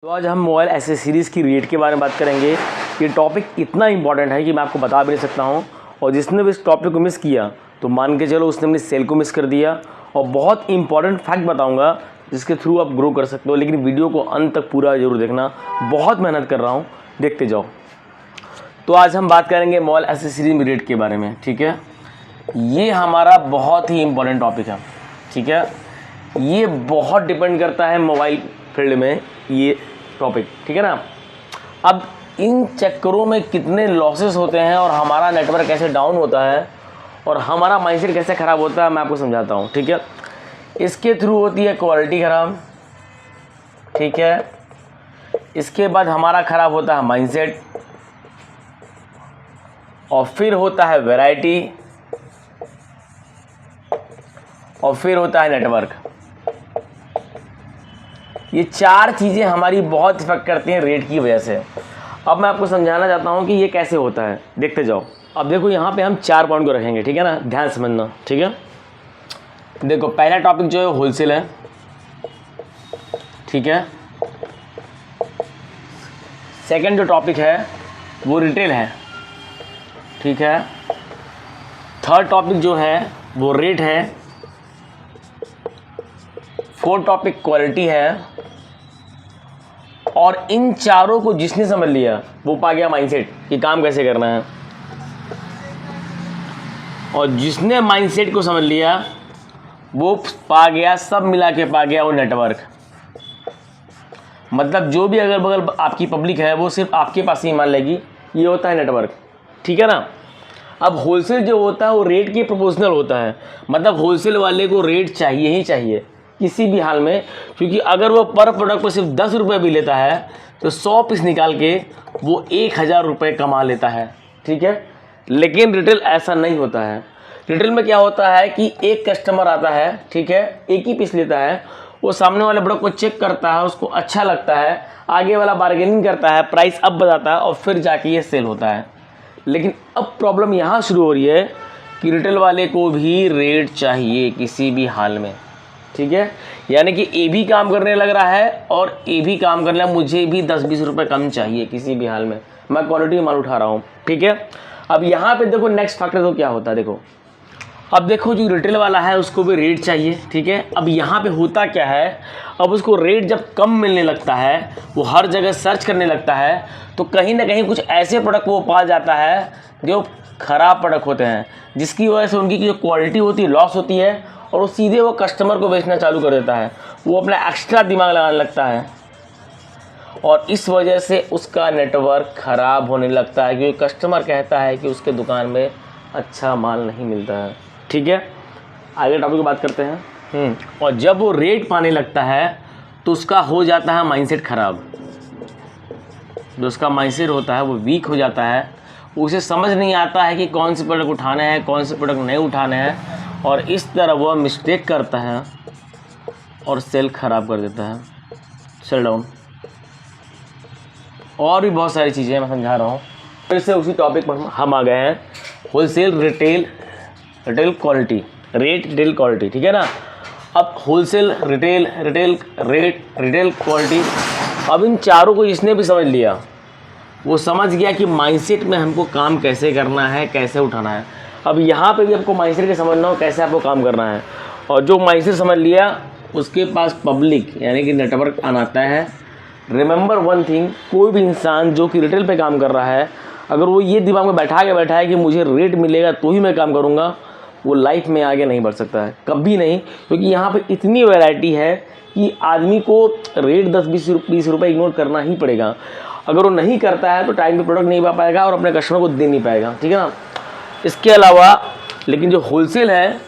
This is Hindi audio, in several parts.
तो आज हम मोबाइल एसेसरीज़ की रेट के बारे में बात करेंगे। ये टॉपिक इतना इंपॉर्टेंट है कि मैं आपको बता भी नहीं सकता हूँ, और जिसने भी इस टॉपिक को मिस किया तो मान के चलो उसने अपनी सेल को मिस कर दिया। और बहुत इंपॉर्टेंट फैक्ट बताऊँगा जिसके थ्रू आप ग्रो कर सकते हो, लेकिन वीडियो को अंत तक पूरा जरूर देखना। बहुत मेहनत कर रहा हूँ, देखते जाओ। तो आज हम बात करेंगे मोबाइल एसेसरीज रेट के बारे में, ठीक है। ये हमारा बहुत ही इंपॉर्टेंट टॉपिक है, ठीक है। ये बहुत डिपेंड करता है मोबाइल फील्ड में ये टॉपिक, ठीक है ना। अब इन चक्करों में कितने लॉसेस होते हैं और हमारा नेटवर्क कैसे डाउन होता है और हमारा माइंडसेट कैसे ख़राब होता है, मैं आपको समझाता हूँ, ठीक है। इसके थ्रू होती है क्वालिटी ख़राब, ठीक है। इसके बाद हमारा ख़राब होता है माइंडसेट, और फिर होता है वैरायटी, और फिर होता है नेटवर्क। ये चार चीज़ें हमारी बहुत इफेक्ट करती हैं रेट की वजह से। अब मैं आपको समझाना चाहता हूँ कि ये कैसे होता है, देखते जाओ। अब देखो यहाँ पे हम 4 पॉइंट को रखेंगे, ठीक है ना, ध्यान समझना, ठीक है। देखो पहला टॉपिक जो है होलसेल है, ठीक है। सेकंड जो टॉपिक है वो रिटेल है, ठीक है। थर्ड टॉपिक जो है वो रेट है। फोर्थ टॉपिक क्वालिटी है। और इन चारों को जिसने समझ लिया वो पा गया माइंडसेट कि काम कैसे करना है, और जिसने माइंडसेट को समझ लिया वो पा गया, सब मिला के पा गया वो नेटवर्क। मतलब जो भी अगल बगल आपकी पब्लिक है वो सिर्फ आपके पास ही मान लेगी, ये होता है नेटवर्क, ठीक है ना। अब होलसेल जो होता है वो रेट के प्रोपोर्शनल होता है, मतलब होलसेल वाले को रेट चाहिए ही चाहिए किसी भी हाल में, क्योंकि अगर वो पर प्रोडक्ट पर सिर्फ 10 रुपये भी लेता है तो 100 पीस निकाल के वो 1000 रुपये कमा लेता है, ठीक है। लेकिन रिटेल ऐसा नहीं होता है। रिटेल में क्या होता है कि एक कस्टमर आता है, ठीक है, एक ही पीस लेता है, वो सामने वाले प्रोडक्ट को चेक करता है, उसको अच्छा लगता है, आगे वाला बार्गेनिंग करता है, प्राइस अप बताता है, और फिर जाके ये सेल होता है। लेकिन अब प्रॉब्लम यहाँ शुरू हो रही है कि रिटेल वाले को भी रेट चाहिए किसी भी हाल में, ठीक है। यानी कि ए भी काम करने लग रहा है और ए भी काम करने लगा, मुझे भी 10-20 रुपये कम चाहिए किसी भी हाल में, मैं क्वालिटी माल उठा रहा हूँ, ठीक है। अब यहाँ पे देखो नेक्स्ट फैक्टर तो क्या होता है, देखो अब देखो जो रिटेल वाला है उसको भी रेट चाहिए, ठीक है। अब यहाँ पे होता क्या है, अब उसको रेट जब कम मिलने लगता है, वो हर जगह सर्च करने लगता है, तो कहीं ना कहीं कुछ ऐसे प्रोडक्ट वो पा जाता है जो ख़राब प्रोडक्ट होते हैं, जिसकी वजह से उनकी जो क्वालिटी होती है लॉस होती है, और वो सीधे वो कस्टमर को बेचना चालू कर देता है। वो अपना एक्स्ट्रा दिमाग लगाने लगता है, और इस वजह से उसका नेटवर्क ख़राब होने लगता है, क्योंकि कस्टमर कहता है कि उसके दुकान में अच्छा माल नहीं मिलता है, ठीक है। आगे टॉपिक की बात करते हैं। और जब वो रेट पाने लगता है तो उसका हो जाता है माइंडसेट ख़राब। जो उसका माइंडसेट होता है वो वीक हो जाता है, उसे समझ नहीं आता है कि कौन से प्रोडक्ट उठाने हैं, कौन से प्रोडक्ट नहीं उठाने हैं, और इस तरह वह मिस्टेक करता है और सेल ख़राब कर देता है, सेल डाउन। और भी बहुत सारी चीज़ें मैं समझा रहा हूँ। फिर से उसी टॉपिक पर हम आ गए हैं, wholesale, retail, retail quality, rate, retail quality, ठीक है ना। अब wholesale, retail, retail rate, retail quality, अब इन चारों को जिसने भी समझ लिया वो समझ गया कि माइंडसेट में हमको काम कैसे करना है, कैसे उठाना है। अब यहाँ पे भी आपको माइंडसेट के समझना हो कैसे आपको काम करना है, और जो माइंडसेट समझ लिया उसके पास पब्लिक यानी कि नेटवर्क आना है। रिमेंबर वन थिंग, कोई भी इंसान जो कि रिटेल पे काम कर रहा है, अगर वो ये दिमाग में बैठा है कि मुझे रेट मिलेगा तो ही मैं काम करूँगा, वो लाइफ में आगे नहीं बढ़ सकता है, कभी नहीं। क्योंकि यहाँ पे इतनी वैरायटी है कि आदमी को रेट 10-20 रुपये इग्नोर करना ही पड़ेगा। अगर वो नहीं करता है तो टाइम पे प्रोडक्ट नहीं पा पाएगा और अपने कस्टमर को दे नहीं पाएगा, ठीक है ना। इसके अलावा लेकिन जो होलसेल है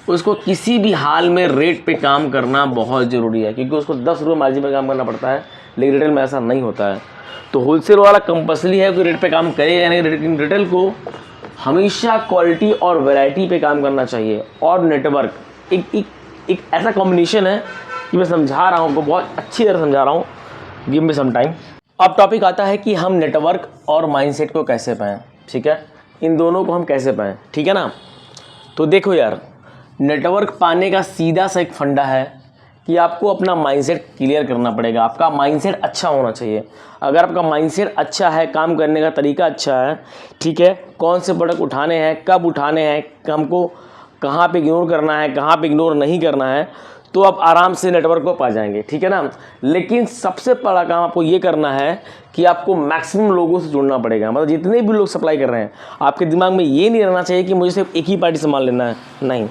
उसको किसी भी हाल में रेट पे काम करना बहुत ज़रूरी है, क्योंकि उसको 10 रुपये मार्जिन पे काम करना पड़ता है, लेकिन रिटेल में ऐसा नहीं होता है। तो होलसेल वाला कंपल्सरी है कि रेट पे काम करेगा नहीं, लेकिन रिटेल को हमेशा क्वालिटी और वैरायटी पे काम करना चाहिए, और नेटवर्क एक ऐसा कॉम्बिनेशन है कि मैं समझा रहा हूँ, आपको बहुत अच्छी तरह समझा रहा हूँ, गिव मी सम टाइम। अब टॉपिक आता है कि हम नेटवर्क और माइंडसेट को कैसे पाएँ, ठीक है, इन दोनों को हम कैसे पाएँ, ठीक है ना। तो देखो यार, नेटवर्क पाने का सीधा सा एक फंडा है कि आपको अपना माइंडसेट क्लियर करना पड़ेगा। आपका माइंडसेट अच्छा होना चाहिए। अगर आपका माइंडसेट अच्छा है, काम करने का तरीका अच्छा है, ठीक है, कौन से प्रोडक्ट उठाने हैं, कब उठाने हैं, हमको कहाँ पे इग्नोर करना है, कहाँ पे इग्नोर नहीं करना है, तो आप आराम से नेटवर्क को पा जाएंगे, ठीक है ना। लेकिन सबसे बड़ा काम आपको ये करना है कि आपको मैक्सिमम लोगों से जुड़ना पड़ेगा। मतलब जितने भी लोग सप्लाई कर रहे हैं, आपके दिमाग में ये नहीं रहना चाहिए कि मुझे सिर्फ एक ही पार्टी से माल लेना है, नहीं,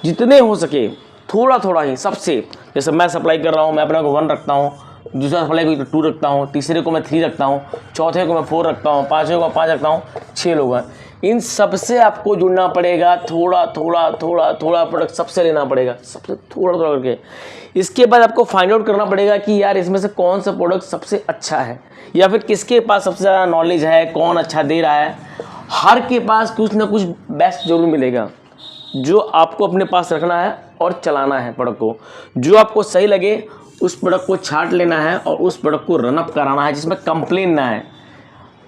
जितने हो सके थोड़ा थोड़ा ही सबसे। जैसे मैं सप्लाई कर रहा हूँ, मैं अपने को 1 रखता हूँ, दूसरा सप्लाई को 2 रखता हूँ, तीसरे को मैं 3 रखता हूँ, चौथे को मैं 4 रखता हूँ, पाँचवें को 5 रखता हूँ, 6 लोग हैं। इन सबसे आपको जुड़ना पड़ेगा, थोड़ा थोड़ा थोड़ा थोड़ा प्रोडक्ट सबसे लेना पड़ेगा, सबसे थोड़ा थोड़ा करके। इसके बाद आपको फाइंड आउट करना पड़ेगा कि यार इसमें से कौन सा प्रोडक्ट सबसे अच्छा है, या फिर किसके पास सबसे ज़्यादा नॉलेज है, कौन अच्छा दे रहा है। हर के पास कुछ ना कुछ बेस्ट जरूर मिलेगा, जो आपको अपने पास रखना है और चलाना है प्रोडक्ट को। जो आपको सही लगे उस प्रोडक्ट को छांट लेना है और उस प्रोडक्ट को रनअप कराना है, जिसमें कंप्लेन ना है।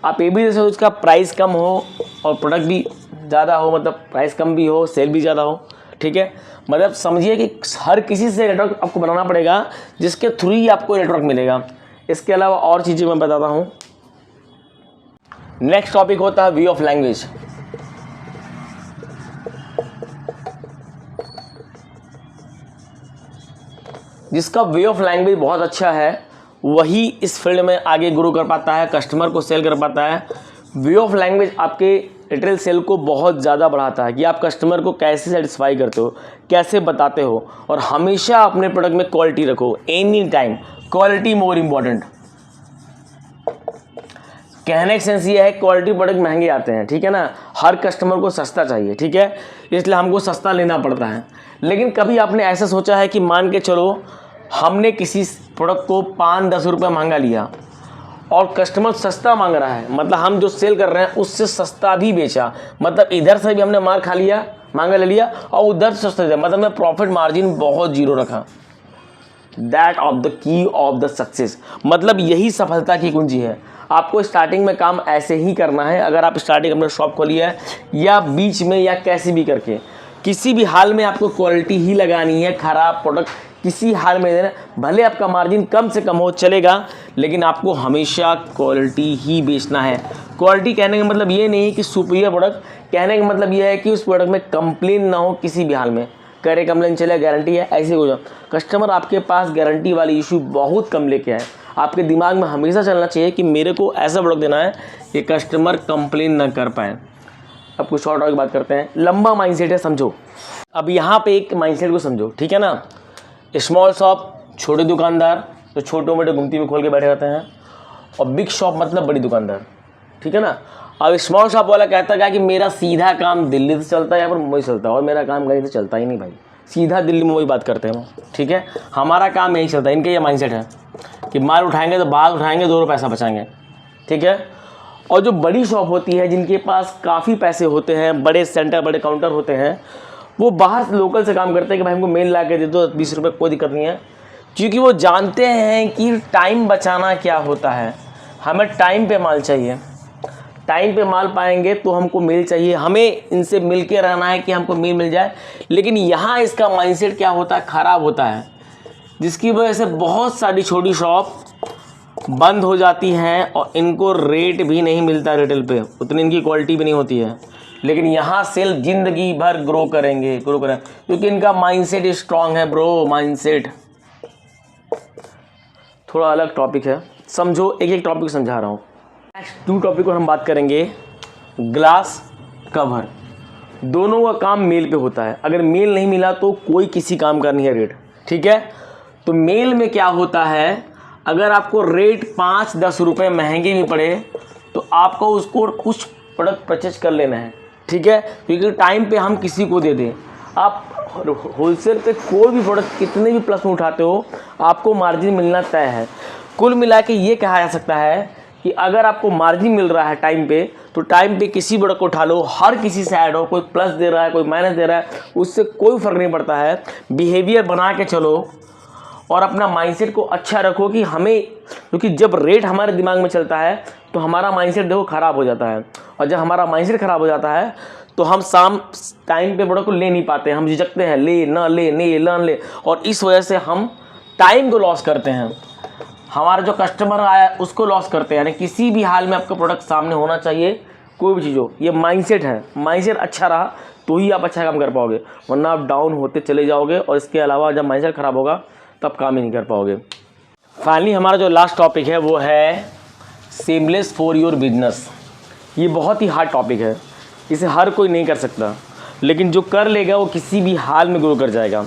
आप ये भी जैसे उसका प्राइस कम हो और प्रोडक्ट भी ज़्यादा हो, मतलब प्राइस कम भी हो, सेल भी ज़्यादा हो, ठीक है। मतलब समझिए कि हर किसी से नेटवर्क आपको बनाना पड़ेगा, जिसके थ्रू ही आपको नेटवर्क मिलेगा। इसके अलावा और चीज़ें मैं बताता हूँ। नेक्स्ट टॉपिक होता है वे ऑफ लैंग्वेज। जिसका वे ऑफ लैंग्वेज बहुत अच्छा है वही इस फील्ड में आगे ग्रो कर पाता है, कस्टमर को सेल कर पाता है। वे ऑफ लैंग्वेज आपके रिटेल सेल को बहुत ज़्यादा बढ़ाता है कि आप कस्टमर को कैसे सेटिस्फाई करते हो, कैसे बताते हो। और हमेशा अपने प्रोडक्ट में क्वालिटी रखो, any time quality more important. कहने का सेंस ये है, क्वालिटी प्रोडक्ट महंगे आते हैं, ठीक है ना। हर कस्टमर को सस्ता चाहिए, ठीक है, इसलिए हमको सस्ता लेना पड़ता है। लेकिन कभी आपने ऐसा सोचा है कि मान के चलो हमने किसी प्रोडक्ट को 5-10 रुपये महंगा लिया और कस्टमर सस्ता मांग रहा है, मतलब हम जो सेल कर रहे हैं उससे सस्ता भी बेचा, मतलब इधर से भी हमने मार खा लिया, महंगा ले लिया, और उधर से सस्ता दिया, मतलब मैं प्रॉफिट मार्जिन बहुत जीरो रखा। That of the key of the success, मतलब यही सफलता की कुंजी है। आपको स्टार्टिंग में काम ऐसे ही करना है। अगर आप स्टार्टिंग अपने शॉप खोली है या बीच में या कैसे भी करके, किसी भी हाल में आपको क्वालिटी ही लगानी है। खराब प्रोडक्ट किसी हाल में देना, भले आपका मार्जिन कम से कम हो चलेगा, लेकिन आपको हमेशा क्वालिटी ही बेचना है। क्वालिटी कहने का मतलब ये नहीं कि सुपीरियर प्रोडक्ट, कहने का मतलब ये है कि उस प्रोडक्ट में कंप्लेन ना हो किसी भी हाल में। करे कंप्लेन चले, गारंटी है, ऐसे हो जाओ। कस्टमर आपके पास गारंटी वाली इशू बहुत कम लेके आए। आपके दिमाग में हमेशा चलना चाहिए कि मेरे को ऐसा प्रोडक्ट देना है कि कस्टमर कंप्लेन ना कर पाए। अब कुछ और बात करते हैं। लंबा माइंडसेट है, समझो। अब यहाँ पे एक माइंडसेट को समझो, ठीक है ना। स्मॉल शॉप, छोटे दुकानदार जो छोटे मोटे घुमती में खोल के बैठे रहते हैं, और बिग शॉप मतलब बड़ी दुकानदार, ठीक है ना। अब स्मॉल शॉप वाला कहता है कि मेरा सीधा काम दिल्ली से चलता है या फिर मुंबई से चलता है, और मेरा काम कहीं से चलता ही नहीं भाई, सीधा दिल्ली मुंबई बात करते हैं, ठीक है। हमारा काम यही चलता है। इनका ये माइंडसेट है कि माल उठाएंगे तो बाहर उठाएंगे, 2 रुपये पैसा बचाएंगे, ठीक है। और जो बड़ी शॉप होती है, जिनके पास काफ़ी पैसे होते हैं, बड़े सेंटर, बड़े काउंटर होते हैं, वो बाहर से लोकल से काम करते हैं कि भाई हमको मेल ला के दे दो, 20 रुपये, कोई दिक्कत नहीं है। क्योंकि वो जानते हैं कि टाइम बचाना क्या होता है। हमें टाइम पे माल चाहिए, टाइम पे माल पाएंगे तो हमको मेल चाहिए, हमें इनसे मिल के रहना है कि हमको मेल मिल जाए। लेकिन यहाँ इसका माइंडसेट क्या होता है, ख़राब होता है, जिसकी वजह से बहुत सारी छोटी शॉप बंद हो जाती हैं और इनको रेट भी नहीं मिलता रिटेल पे, उतनी इनकी क्वालिटी भी नहीं होती है। लेकिन यहाँ सेल ज़िंदगी भर ग्रो करेंगे, क्योंकि इनका माइंडसेट स्ट्रांग है ब्रो। माइंडसेट थोड़ा अलग टॉपिक है, समझो, एक एक टॉपिक समझा रहा हूँ। नेक्स्ट 2 टॉपिक को हम बात करेंगे। ग्लास कवर, दोनों का काम मेल पे होता है। अगर मेल नहीं मिला तो कोई किसी काम का नहीं है रेट, ठीक है। तो मेल में क्या होता है, अगर आपको रेट 5-10 रुपये महंगे भी पड़े तो आपको उसको कुछ प्रोडक्ट परचेज कर लेना है, ठीक है। क्योंकि टाइम पे हम किसी को दे दें, आप होलसेल पे कोई भी प्रोडक्ट कितने भी प्लस में उठाते हो, आपको मार्जिन मिलना तय है। कुल मिला के ये कहा जा सकता है कि अगर आपको मार्जिन मिल रहा है टाइम पे, तो टाइम पे किसी प्रोडक्ट को उठा लो, हर किसी से ऐड हो, कोई प्लस दे रहा है, कोई माइनस दे रहा है, उससे कोई फ़र्क नहीं पड़ता है। बिहेवियर बना के चलो और अपना माइंडसेट को अच्छा रखो कि हमें, क्योंकि जब रेट हमारे दिमाग में चलता है तो हमारा माइंडसेट देखो ख़राब हो जाता है। और जब हमारा माइंडसेट ख़राब हो जाता है तो हम टाइम पे प्रोडक्ट को ले नहीं पाते, हम झिझकते हैं, ले ना ले, नहीं ना ले, और इस वजह से हम टाइम को लॉस करते हैं, हमारा जो कस्टमर आया उसको लॉस करते हैं। यानी किसी भी हाल में आपका प्रोडक्ट सामने होना चाहिए, कोई भी चीज़ हो। ये माइंडसेट है, माइंडसेट अच्छा रहा तो ही आप अच्छा काम कर पाओगे, वरना आप डाउन होते चले जाओगे। और इसके अलावा जब माइंडसेट ख़राब होगा तब काम ही नहीं कर पाओगे। फाइनली हमारा जो लास्ट टॉपिक है वो है सेमलेस फॉर योर बिजनेस। ये बहुत ही हार्ड टॉपिक है, इसे हर कोई नहीं कर सकता, लेकिन जो कर लेगा वो किसी भी हाल में ग्रो कर जाएगा।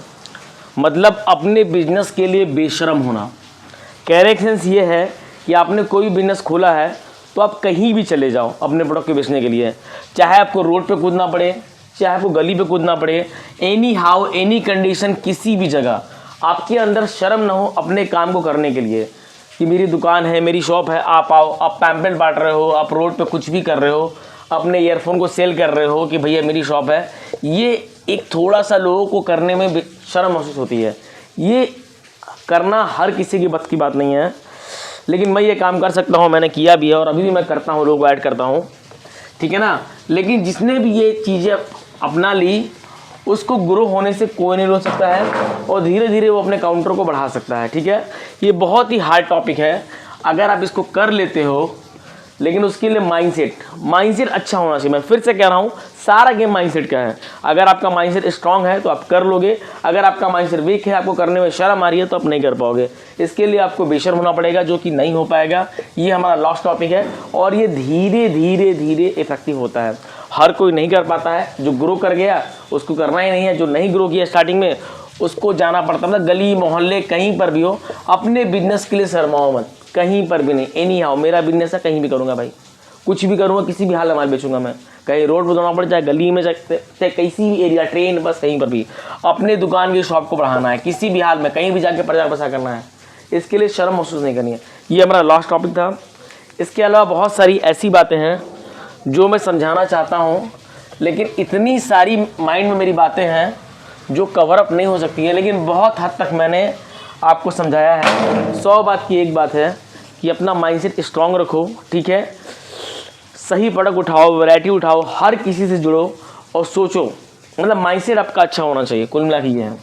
मतलब अपने बिजनेस के लिए बेशर्म होना। कहने का सेंस ये है कि आपने कोई बिजनेस खोला है तो आप कहीं भी चले जाओ अपने प्रोडक्ट को बेचने के लिए, चाहे आपको रोड पे कूदना पड़े, चाहे आपको गली पे कूदना पड़े, एनी हाउ एनी कंडीशन, किसी भी जगह आपके अंदर शर्म ना हो अपने काम को करने के लिए कि मेरी दुकान है, मेरी शॉप है, आप आओ। आप पैम्पलेट बांट रहे हो, आप रोड पे कुछ भी कर रहे हो, अपने ईयरफोन को सेल कर रहे हो कि भैया मेरी शॉप है, ये एक थोड़ा सा लोगों को करने में शर्म महसूस होती है। ये करना हर किसी की बस की बात नहीं है, लेकिन मैं ये काम कर सकता हूँ, मैंने किया भी है और अभी भी मैं करता हूँ, लोगों को ऐड करता हूँ, ठीक है ना। लेकिन जिसने भी ये चीज़ें अपना ली उसको ग्रो होने से कोई नहीं रोक सकता है और धीरे धीरे वो अपने काउंटर को बढ़ा सकता है, ठीक है। ये बहुत ही हार्ड टॉपिक है, अगर आप इसको कर लेते हो, लेकिन उसके लिए माइंडसेट अच्छा होना चाहिए। मैं फिर से कह रहा हूँ, सारा गेम माइंडसेट का है। अगर आपका माइंडसेट स्ट्रांग है तो आप कर लोगे, अगर आपका माइंडसेट वीक है, आपको करने में शर्म आ रही है तो आप नहीं कर पाओगे। इसके लिए आपको बेशर्म होना पड़ेगा, जो कि नहीं हो पाएगा। ये हमारा लास्ट टॉपिक है और ये धीरे धीरे धीरे इफेक्टिव होता है। हर कोई नहीं कर पाता है, जो ग्रो कर गया उसको करना ही नहीं है, जो नहीं ग्रो किया स्टार्टिंग में उसको जाना पड़ता है। मतलब गली मोहल्ले कहीं पर भी हो, अपने बिजनेस के लिए शर्माओ मत, कहीं पर भी नहीं। एनी हाउ मेरा बिजनेस है, कहीं भी करूँगा भाई, कुछ भी करूँगा, किसी भी हाल में माल बेचूंगा मैं, कहीं रोड पर दौड़ना पड़े, चाहे गली में, चाहे किसी भी एरिया, ट्रेन, बस, कहीं पर भी अपने दुकान की शॉप को बढ़ाना है, किसी भी हाल में कहीं भी जाके प्रचार प्रसार करना है। इसके लिए शर्म महसूस नहीं करनी है। ये हमारा लास्ट टॉपिक था। इसके अलावा बहुत सारी ऐसी बातें हैं जो मैं समझाना चाहता हूँ, लेकिन इतनी सारी माइंड में मेरी बातें हैं जो कवर अप नहीं हो सकती है, लेकिन बहुत हद तक मैंने आपको समझाया है। 100 बात की एक बात है कि अपना माइंडसेट स्ट्रांग रखो, ठीक है। सही प्रोडक्ट उठाओ, वैरायटी उठाओ, हर किसी से जुड़ो और सोचो। मतलब माइंडसेट आपका अच्छा होना चाहिए, कुल मिला के ये है।